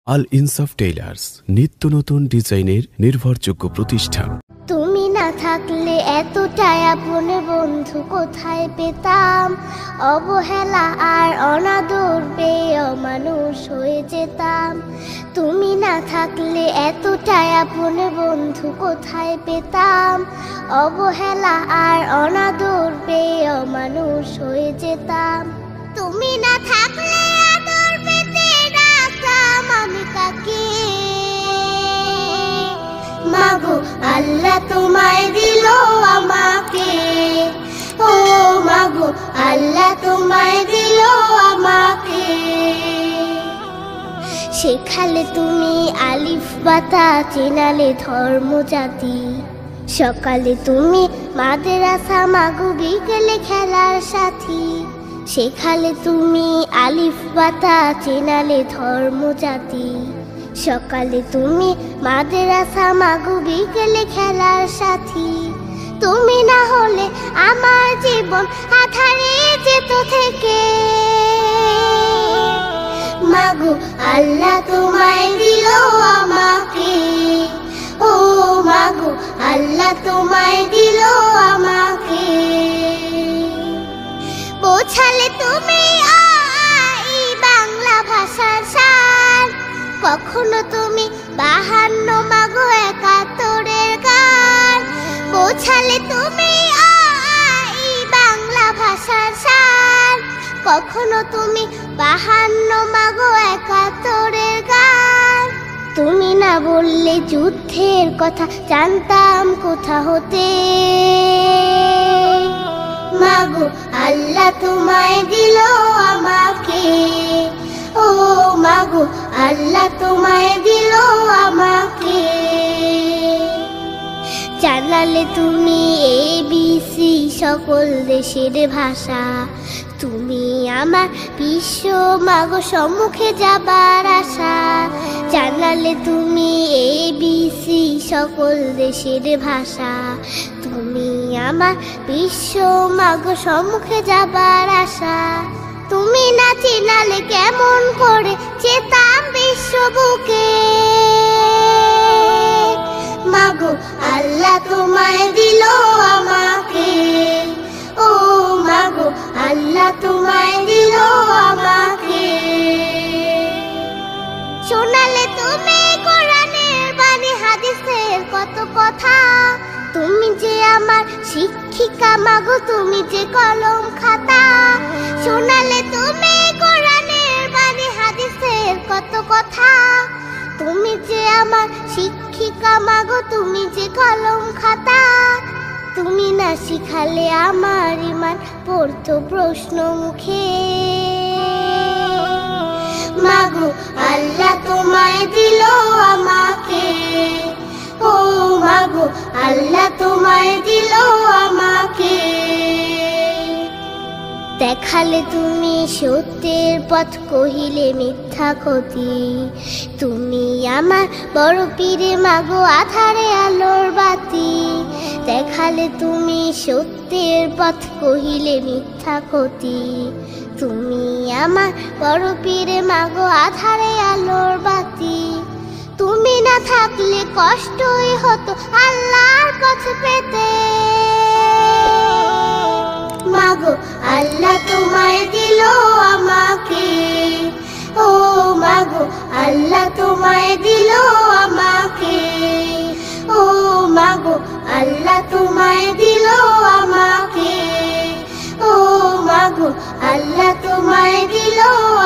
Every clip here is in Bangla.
আল ইনসাফ টেইলার্স, নিত্য নতুন ডিজাইনের নির্ভরযোগ্য প্রতিষ্ঠান। তুমি না থাকলে এতটাই আপন বন্ধু কোথায় পেতাম, অবহেলা আর অনাদর পেয়ে অমানুষ হয়ে যেতাম। তুমি না থাকলে এতটাই আপন বন্ধু কোথায় পেতাম, অবহেলা আর অনাদর পেয়ে অমানুষ হয়ে যেতাম। তুমি না থাকলে আদর পেতে ডাকতাম আমি কাকে, মাগো আল্লাহ তোমায় দিল আমাকে, ও মাগো আল্লাহ তোমায় দিল আমাকে। শেখালে তুমি আলিফ বাতা, চেনালে ধর্ম জাতি, সকালে তুমি মাদ্রাসা, মাগো বিকেলে খেলার সাথী। শেখালে তুমি আলিফ বাতা, চেনালে ধর্ম জাতি, সকালে তুমি মাদ্রাসা, মাগো বিকেলে খেলার সাথী। তুমি না হলে আমার জীবন আধারে যেত থেকে, মাগো আল্লাহ তোমায় দিল আমাকে, ও মাগো আল্লাহ তোমায় দিল আমাকে। বোঝালে তুমি বাংলা ভাষার সার, কখনো তুমি 52 মাগো 71-এর গান। বোঝালে তুমি বাংলা ভাষার সার, কখনো তুমি 52 মাগো 71-এর গান। তুমি না বললে যুদ্ধের কথা জানতাম কোথা হতে, মাগো আল্লাহ তোমায় দিল আমাকে, ও মাগো আল্লাহ তোমায় দিল আমাকে। জানালে তুমি ABC সকল দেশের ভাষা, তুমি আমার বিশ্ব মাগো সম্মুখে যাবার আশা। জানালে তুমি ABC সকল দেশের ভাষা, তুমি আমার বিশ্ব মাগো সম্মুখে যাবার আশা। তুমি না চিনালে কেমন করে যেতাম বিশ্ব বুকে, মাগো আল্লাহ তোমায় দিল আমাকে, ও মাগো আল্লাহ তোমায় দিল আমাকে। শোনালে তুমি কোরআনের বাণী, হাদিসের কত কথা, তুমি যে আমার শিক্ষিকা মাগো, তুমি যে কলম খাতা। শোনালে তুমি কোরআনের বাণী, হাদিসের কত কথা, তুমি যে আমার শিক্ষিকা মাগো, তুমি যে কলম খাতা। তুমি না শিখালে আমার ইমান পড়তো প্রশ্ন মুখে, মাগো আল্লাহ তোমায় দিল আমাকে, ও মাগো আল্লাহ তোমায় দিল আমাকে। দেখালে তুমি সত্যের পথ, কহিলে মিথ্যা ক্ষতি, তুমি আমার বড় পীরে মাগো আধারে আলোর বাতি। দেখালে তুমি সত্যের পথ, কহিলে মিথ্যা ক্ষতি, তুমি আমার বড় পীরে মাগো আধারে আলোর বাতি। তুমি না থাকলে কষ্টই হতো আল্লাহর পথ পেতে, মাগো আল্লাহ তোমায় দিল আমাকে, ও মাগো আল্লাহ তোমায় দিল আমাকে, ও মাগো আল্লাহ তোমায় দিল আমাকে, ও মাগো আল্লাহ তোমায় দিল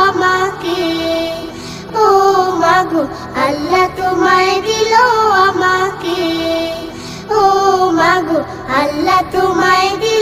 আমাকে, ও মাগো আল্লাহ তোমায় দিল আমাকে, ও মাগো আল্লাহ তোমায় দিল